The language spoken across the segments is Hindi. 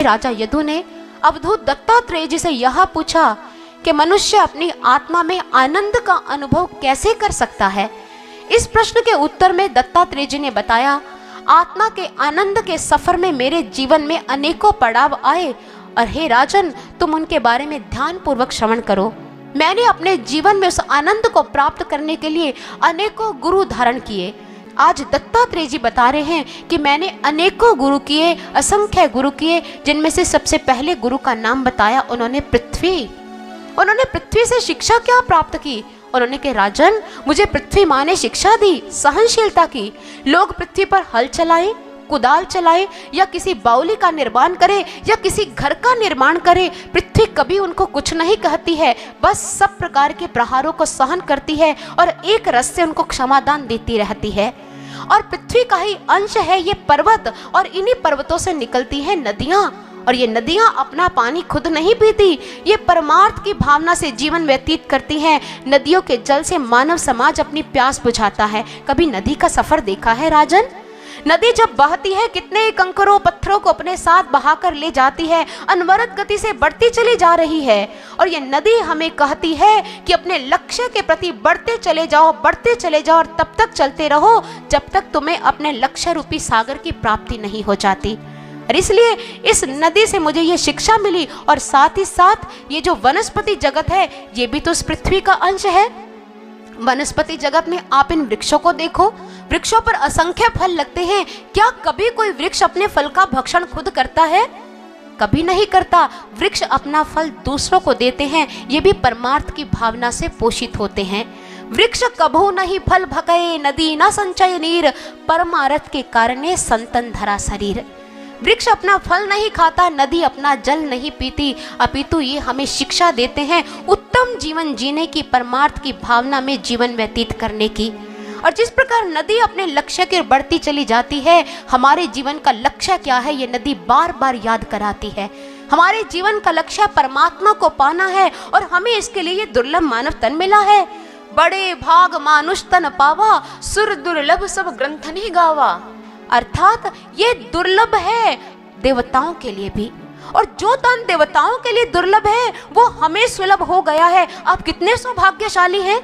राजा यदु ने अवधूत दत्तात्रेय जी से यह पूछा कि मनुष्य अपनी आत्मा में आनंद का अनुभव कैसे कर सकता है। इस प्रश्न के उत्तर में दत्तात्रेय जी ने बताया, आत्मा के आनंद के सफर में मेरे जीवन में अनेकों पड़ाव आए और हे राजन, तुम उनके बारे में ध्यान पूर्वक श्रवण करो। मैंने अपने जीवन में उस आनंद को प्राप्त करने के लिए अनेकों गुरु धारण किए। आज दत्तात्रेय जी बता रहे हैं कि मैंने अनेकों गुरु किए, असंख्य गुरु किए, जिनमें से सबसे पहले गुरु का नाम बताया उन्होंने पृथ्वी। उन्होंने पृथ्वी से शिक्षा क्या प्राप्त की? उन्होंने कहा, राजन, मुझे पृथ्वी माँ ने शिक्षा दी, सहनशीलता की। लोग पृथ्वी पर हल चलाएं, कुदाल चलाए या किसी बाउली का निर्माण करे या किसी घर का निर्माण करे, पृथ्वी कभी उनको कुछ नहीं कहती है, बस सब प्रकार के प्रहारों को सहन करती है और एक रस से उनको क्षमादान देती रहती है। और पृथ्वी का ही अंश है ये पर्वत, और इन्हीं पर्वतों से निकलती हैं नदियां, और ये नदियां अपना पानी खुद नहीं पीती, ये परमार्थ की भावना से जीवन व्यतीत करती हैं। नदियों के जल से मानव समाज अपनी प्यास बुझाता है। कभी नदी का सफर देखा है राजन? नदी जब बहती है कितने कंकरों पत्थरों को अपने साथ बहाकर ले जाती है, अनवरत गति से बढ़ती चली जा रही है। और ये नदी हमें कहती है कि अपने लक्ष्य के प्रति बढ़ते चले जाओ, बढ़ते चले जाओ, और तब तक चलते रहो जब तक तुम्हें अपने लक्ष्य रूपी सागर की प्राप्ति नहीं हो जाती। और इसलिए इस नदी से मुझे ये शिक्षा मिली, और साथ ही साथ ये जो वनस्पति जगत है ये भी तो उस पृथ्वी का अंश है। वनस्पति जगत में आप इन वृक्षों को देखो, वृक्षों पर असंख्य फल लगते हैं। क्या कभी कोई वृक्ष अपने फल का भक्षण खुद करता है? कभी नहीं करता। वृक्ष अपना फल दूसरों को देते हैं, ये भी परमार्थ की भावना से पोषित होते हैं। वृक्ष कभू नहीं फल भकए, नदी न संचय नीर, परमार्थ के कारणे संतन धरा शरीर। वृक्ष अपना फल नहीं खाता, नदी अपना जल नहीं पीती, अपितु ये हमें शिक्षा देते हैं उत्तम जीवन जीने की, परमार्थ की भावना में जीवन व्यतीत करने की। और जिस प्रकार नदी अपने लक्ष्य की ओर बढ़ती चली जाती है, हमारे जीवन का लक्ष्य क्या है ये नदी बार बार याद कराती है। हमारे जीवन का लक्ष्य परमात्मा को पाना है, और हमें इसके लिए ये दुर्लभ मानव तन मिला है। बड़े भाग मानुष तन पावा, सुर दुर्लभ सब ग्रंथनि गावा। अर्थात ये दुर्लभ है देवताओं के लिए भी, और जो तन देवताओं के लिए दुर्लभ है वो हमें सुलभ हो गया है। आप कितने सौभाग्यशाली हैं।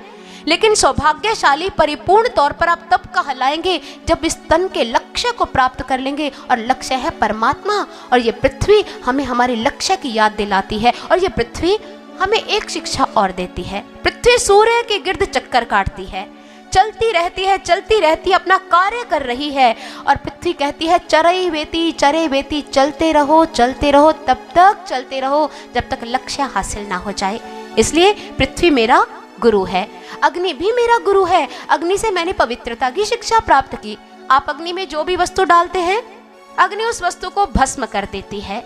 लेकिन सौभाग्यशाली परिपूर्ण तौर पर आप तब कहलाएंगे जब इस तन के लक्ष्य को प्राप्त कर लेंगे, और लक्ष्य है परमात्मा। और ये पृथ्वी हमें हमारे लक्ष्य की याद दिलाती है, और ये पृथ्वी हमें एक शिक्षा और देती है। पृथ्वी सूर्य के गिर्द चक्कर काटती है, चलती रहती है, चलती रहती है, अपना कार्य कर रही है। और पृथ्वी कहती है, चरई वेती चरे वेती, चलते रहो तब तक चलते रहो जब तक लक्ष्य हासिल ना हो जाए। इसलिए पृथ्वी मेरा गुरु है। अग्नि भी मेरा गुरु है। अग्नि से मैंने पवित्रता की शिक्षा प्राप्त की। आप अग्नि में जो भी वस्तु डालते हैं, अग्नि उस वस्तु को भस्म कर देती है।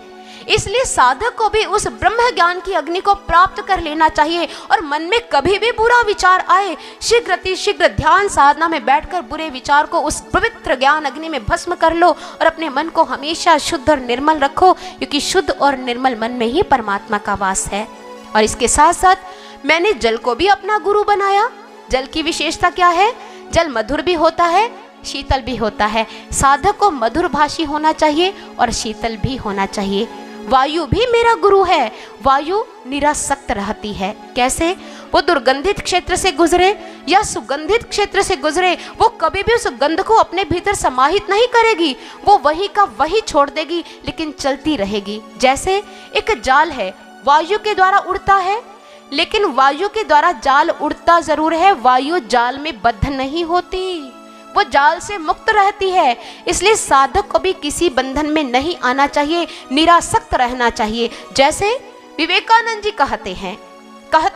इसलिए साधक को भी उस ब्रह्म ज्ञान की अग्नि को प्राप्त कर लेना चाहिए। और मन में कभी भी बुरा विचार आए, शीघ्र ध्यान साधना में बैठकर बुरे विचार को उस पवित्र ज्ञान अग्नि में भस्म कर लो, और अपने मन को हमेशा शुद्ध और निर्मल रखो, क्योंकि शुद्ध और निर्मल मन में ही परमात्मा का वास है। और इसके साथ साथ मैंने जल को भी अपना गुरु बनाया। जल की विशेषता क्या है? जल मधुर भी होता है, शीतल भी होता है। साधक को मधुर भाषी होना चाहिए और शीतल भी होना चाहिए। वायु भी मेरा गुरु है। वायु निरासक्त रहती है। कैसे? वो दुर्गंधित क्षेत्र से गुजरे या सुगंधित क्षेत्र से गुजरे, वो कभी भी उस गंध को अपने भीतर समाहित नहीं करेगी। वो वही का वही छोड़ देगी, लेकिन चलती रहेगी। जैसे एक जाल है, वायु के द्वारा उड़ता है, लेकिन वायु के द्वारा जाल उड़ता जरूर है, वायु जाल में बद्ध नहीं होती, वो जाल से मुक्त रहती है। इसलिए साधक को भी किसी बंधन में नहीं आना चाहिए, निरासक्त रहना चाहिए। जैसे विवेकानंद जी कहते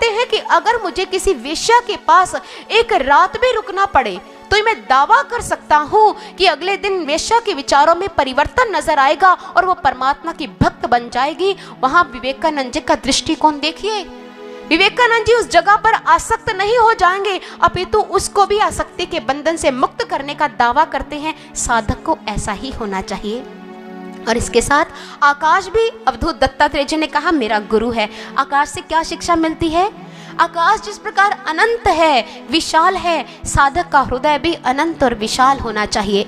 हैं कि अगर मुझे किसी वेश्या के पास एक रात भी रुकना पड़े तो मैं दावा कर सकता हूँ कि अगले दिन वेश्या के विचारों में परिवर्तन नजर आएगा और वो परमात्मा की भक्त बन जाएगी। वहां विवेकानंद जी का दृष्टिकोण देखिए। विवेकानंद जी उस जगह पर आसक्त नहीं हो जाएंगे, अपितु उसको भी आसक्ति के बंधन से मुक्त करने का दावा करते हैं। साधक को ऐसा ही होना चाहिए। और इसके साथ आकाश भी अवधूत दत्तात्रेय जी ने कहा मेरा गुरु है। आकाश से क्या शिक्षा मिलती है? आकाश जिस प्रकार अनंत है, विशाल है, साधक का हृदय भी अनंत और विशाल होना चाहिए।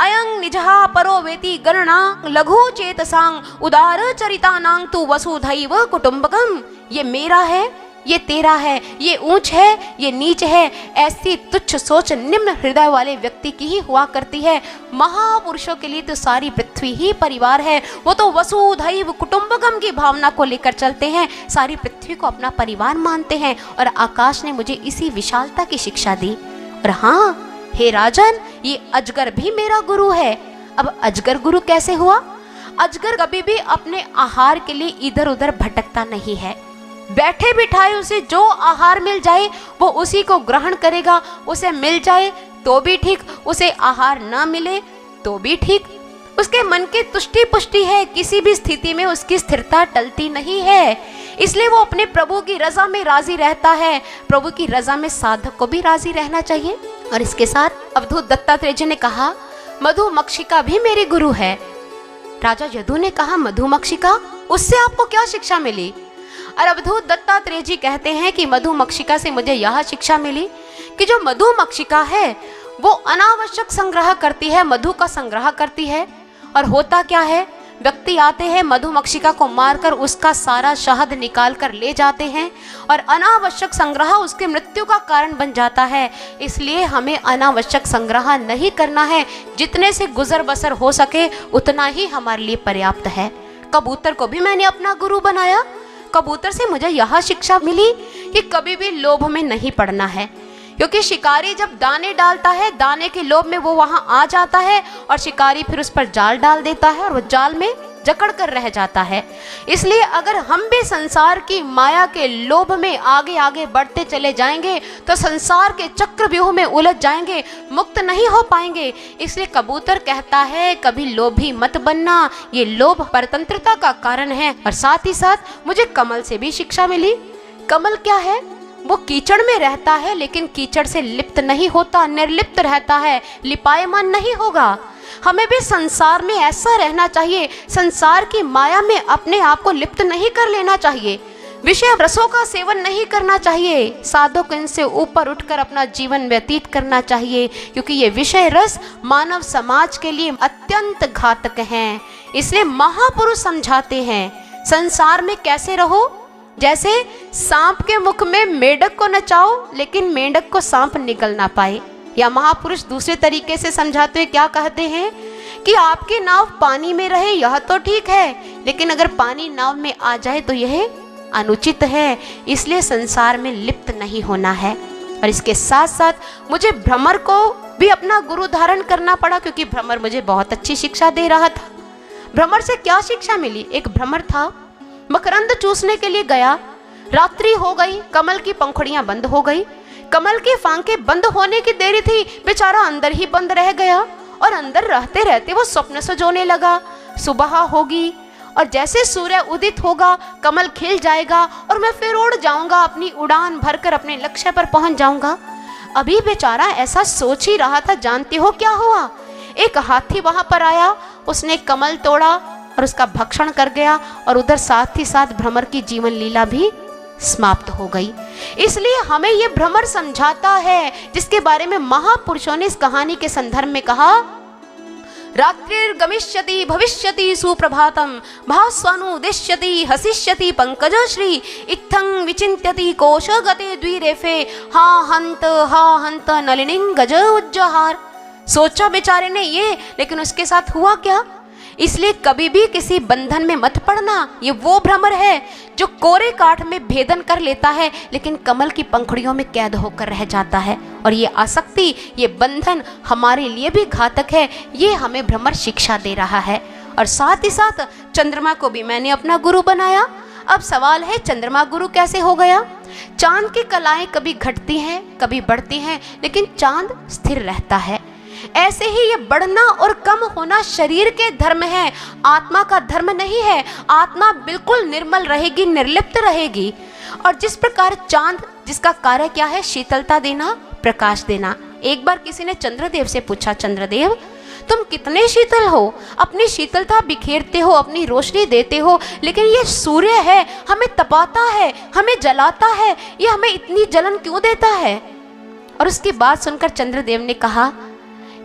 अयं निजहा परो वेति गणना लघु चेतसांग उदार चरितानांग तु वसुधैव कुटुंबकम। ये मेरा है, ये तेरा है, ये ऊंच है, ये नीच है, ऐसी तुच्छ सोच निम्न हृदय वाले व्यक्ति की ही हुआ करती है। महापुरुषों के लिए तो सारी पृथ्वी ही परिवार है। वो तो वसुधैव कुटुंबकम की भावना को लेकर चलते हैं, सारी पृथ्वी को अपना परिवार मानते हैं। और आकाश ने मुझे इसी विशालता की शिक्षा दी। और हाँ हे राजन, ये अजगर भी मेरा गुरु है। अब अजगर गुरु कैसे हुआ? अजगर कभी भी अपने आहार के लिए इधर उधर भटकता नहीं है। बैठे बिठाए उसे जो आहार मिल जाए वो उसी को ग्रहण करेगा। उसे मिल जाए तो भी ठीक, उसे आहार ना मिले तो भी ठीक। उसके मन की तुष्टि पुष्टि है, किसी भी स्थिति में उसकी स्थिरता टलती नहीं है। इसलिए वो अपने प्रभु की रजा में राजी रहता है। प्रभु की रजा में साधक को भी राजी रहना चाहिए। और इसके साथ अवधूत दत्तात्रेय जी ने कहा, मधुमक्षिका भी मेरे गुरु है। राजा यदु ने कहा, मधुमक्षिका, उससे आपको क्या शिक्षा मिली? और अवधूत दत्तात्रेय जी कहते हैं कि मधुमक्षिका से मुझे यह शिक्षा मिली कि जो मधुमक्षिका है वो अनावश्यक संग्रह करती है, मधु का संग्रह करती है। और होता क्या है, व्यक्ति आते हैं, मधुमक्षिका को मारकर उसका सारा शहद निकाल कर ले जाते हैं और अनावश्यक संग्रह उसके मृत्यु का कारण बन जाता है। इसलिए हमें अनावश्यक संग्रह नहीं करना है। जितने से गुजर बसर हो सके उतना ही हमारे लिए पर्याप्त है। कबूतर को भी मैंने अपना गुरु बनाया। कबूतर से मुझे यह शिक्षा मिली कि कभी भी लोभ में नहीं पड़ना है, क्योंकि शिकारी जब दाने डालता है, दाने के लोभ में वो वहां आ जाता है और शिकारी फिर उस पर जाल डाल देता है और वो जाल में जकड़ कर रह जाता है। इसलिए अगर हम भी संसार की माया के लोभ में आगे आगे बढ़ते चले जाएंगे तो संसार के चक्रव्यूह में उलझ जाएंगे, मुक्त नहीं हो पाएंगे। इसलिए कबूतर कहता है, कभी लोभी मत बनना, ये लोभ परतंत्रता का कारण है। और साथ ही साथ मुझे कमल से भी शिक्षा मिली। कमल क्या है? वो कीचड़ में रहता है लेकिन कीचड़ से लिप्त नहीं होता, निर्लिप्त रहता है, लिपायमान नहीं होगा। हमें भी संसार में ऐसा रहना चाहिए, संसार की माया में अपने आप को लिप्त नहीं कर लेना चाहिए, विषय रसों का सेवन नहीं करना चाहिए, साधक इनसे ऊपर उठकर अपना जीवन व्यतीत करना चाहिए, क्योंकि ये विषय रस मानव समाज के लिए अत्यंत घातक हैं। इसलिए महापुरुष समझाते हैं संसार में कैसे रहो। जैसे सांप के मुख में मेंढक को नचाओ लेकिन मेंढक को सांप निगल ना पाए। या महापुरुष दूसरे तरीके से समझाते हुए क्या कहते हैं कि आपकी नाव पानी में रहे यह तो ठीक है, लेकिन अगर पानी नाव में आ जाए तो यह अनुचित है। इसलिए संसार में लिप्त नहीं होना है। और इसके साथ साथ मुझे भ्रमर को भी अपना गुरु धारण करना पड़ा, क्योंकि भ्रमर मुझे बहुत अच्छी शिक्षा दे रहा था। भ्रमर से क्या शिक्षा मिली? एक भ्रमर था, मकरंद चूसने के लिए गया, रात्रि हो गई, कमल की पंखुड़ियां बंद हो गई। कमल की फांके बंद होने की देरी थी, बेचारा अंदर ही बंद रह गया और अंदर रहते रहते वो स्वप्न सजोने लगा। सुबह होगी और जैसे सूर्य उदित होगा कमल खिल जाएगा और मैं फिर उड़ जाऊंगा, अपनी उड़ान भरकर अपने लक्ष्य पर पहुंच जाऊंगा। अभी बेचारा ऐसा सोच ही रहा था, जानते हो क्या हुआ? एक हाथी वहां पर आया, उसने कमल तोड़ा और उसका भक्षण कर गया और उधर साथ ही साथ भ्रमर की जीवन लीला भी समाप्त हो गई। इसलिए हमें ये भ्रमर समझाता है, जिसके बारे में महापुरुषों ने इस कहानी के संदर्भ में कहा, रात्रिर्गमिष्यति भविष्यति सुप्रभातम भास्वानुदिश्यति हसिष्यति पंकजश्री इत्थं विचिन्त्यति कोशगते द्विरेफे हा हंत नलिनीं गज उज्जहार। सोचा बेचारे ने ये, लेकिन उसके साथ हुआ क्या? इसलिए कभी भी किसी बंधन में मत पड़ना। ये वो भ्रमर है जो कोरे काठ में भेदन कर लेता है लेकिन कमल की पंखुड़ियों में कैद होकर रह जाता है। और ये आसक्ति, ये बंधन हमारे लिए भी घातक है। ये हमें भ्रमर शिक्षा दे रहा है। और साथ ही साथ चंद्रमा को भी मैंने अपना गुरु बनाया। अब सवाल है, चंद्रमा गुरु कैसे हो गया? चांद की कलाएं कभी घटती हैं कभी बढ़ती हैं, लेकिन चांद स्थिर रहता है। ऐसे ही ये बढ़ना और कम होना शरीर के धर्म है, आत्मा का धर्म नहीं है। आत्मा बिल्कुल निर्मल रहेगी, निर्लिप्त रहेगी। और जिस प्रकार चांद, जिसका कार्य क्या है? शीतलता देना, प्रकाश देना। एक बार किसी ने चंद्रदेव से पूछा, चंद्रदेव तुम कितने शीतल हो, अपनी शीतलता बिखेरते हो, अपनी रोशनी देते हो, लेकिन ये सूर्य है, हमें तपाता है, हमें जलाता है, ये हमें इतनी जलन क्यों देता है। और उसकी बात सुनकर चंद्रदेव ने कहा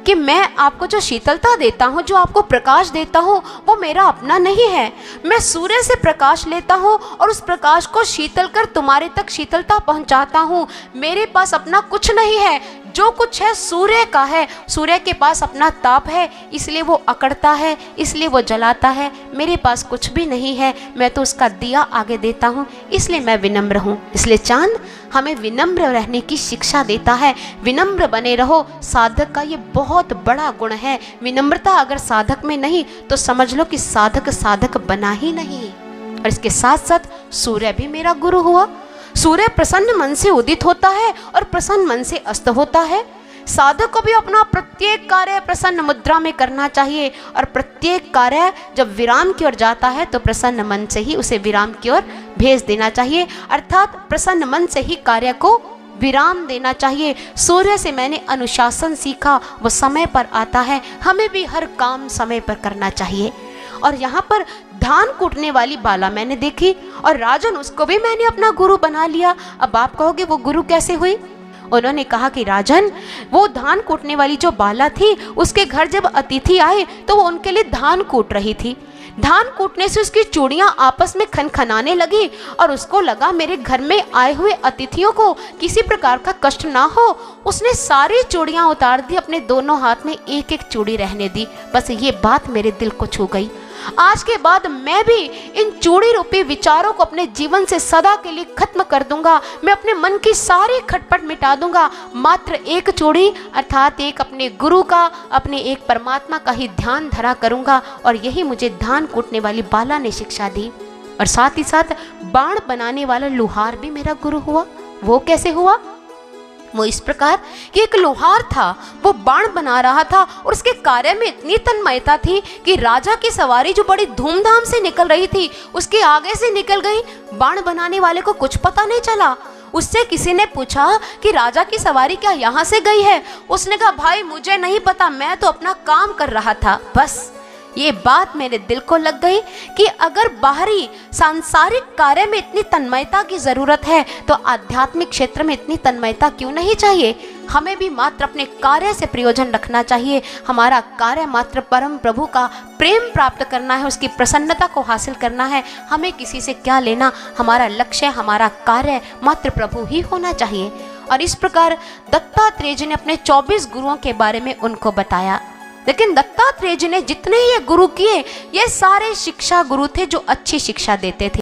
कि मैं आपको जो शीतलता देता हूँ, जो आपको प्रकाश देता हूँ, वो मेरा अपना नहीं है। मैं सूर्य से प्रकाश लेता हूँ और उस प्रकाश को शीतल कर तुम्हारे तक शीतलता पहुँचाता हूँ। मेरे पास अपना कुछ नहीं है, जो कुछ है सूर्य का है। सूर्य के पास अपना ताप है, इसलिए वो अकड़ता है, इसलिए वो जलाता है। मेरे पास कुछ भी नहीं है, मैं तो उसका दिया आगे देता हूँ, इसलिए मैं विनम्र हूँ। इसलिए चांद हमें विनम्र रहने की शिक्षा देता है। विनम्र बने रहो, साधक का ये बहुत बड़ा गुण है। विनम्रता अगर साधक में नहीं तो समझ लो कि साधक बना ही नहीं। और इसके साथ साथ सूर्य भी मेरा गुरु हुआ। सूर्य प्रसन्न मन से उदित होता है और प्रसन्न मन से अस्त होता है। साधक को भी अपना प्रत्येक कार्य प्रसन्न मुद्रा में करना चाहिए, और प्रत्येक कार्य जब विराम की ओर जाता है तो प्रसन्न मन से ही उसे विराम की ओर भेज देना चाहिए, अर्थात प्रसन्न मन से ही कार्य को विराम देना चाहिए। सूर्य से मैंने अनुशासन सीखा, वो समय पर आता है, हमें भी हर काम समय पर करना चाहिए। और यहाँ पर धान कूटने वाली बाला मैंने देखी और राजन उसको भी मैंने अपना गुरु बना लिया। अब आप कहोगे वो गुरु कैसे हुई? उन्होंने कहा कि राजन, वो धान कूटने वाली जो बाला थी, उसके घर जब अतिथि आए तो वो उनके लिए धान कूट रही थी। धान कूटने से उसकी चूड़ियां आपस में खनखनाने लगी और उसको लगा मेरे घर में आए हुए अतिथियों को किसी प्रकार का कष्ट ना हो। उसने सारी चूड़ियां उतार दी, अपने दोनों हाथ में एक एक चूड़ी रहने दी। बस ये बात मेरे दिल को छू गई। आज के बाद मैं भी इन चूड़ी रूपी विचारों को अपने जीवन से सदा के लिए खत्म कर दूंगा। मैं अपने मन की सारी खटपट मिटा दूंगा। मात्र एक चूड़ी अर्थात एक अपने गुरु का, अपने एक परमात्मा का ही ध्यान धरा करूंगा। और यही मुझे धान कूटने वाली बाला ने शिक्षा दी। और साथ ही साथ बाण बनाने वाला लोहार भी मेरा गुरु हुआ। वो कैसे हुआ? वो इस प्रकार कि एक लोहार था, वो बाण बना रहा था और उसके कार्य में इतनी तन्मयता थी कि राजा की सवारी जो बड़ी धूमधाम से निकल रही थी उसके आगे से निकल गई। बाण बनाने वाले को कुछ पता नहीं चला। उससे किसी ने पूछा कि राजा की सवारी क्या यहाँ से गई है? उसने कहा भाई मुझे नहीं पता, मैं तो अपना काम कर रहा था। बस ये बात मेरे दिल को लग गई कि अगर बाहरी सांसारिक कार्य में इतनी तन्मयता की जरूरत है तो आध्यात्मिक क्षेत्र में इतनी तन्मयता क्यों नहीं चाहिए। हमें भी मात्र अपने कार्य से प्रयोजन रखना चाहिए। हमारा कार्य मात्र परम प्रभु का प्रेम प्राप्त करना है, उसकी प्रसन्नता को हासिल करना है। हमें किसी से क्या लेना, हमारा लक्ष्य, हमारा कार्य मात्र प्रभु ही होना चाहिए। और इस प्रकार दत्तात्रेय जी ने अपने 24 गुरुओं के बारे में उनको बताया। लेकिन दत्तात्रेय जी ने जितने ये गुरु किए, ये सारे शिक्षा गुरु थे जो अच्छी शिक्षा देते थे।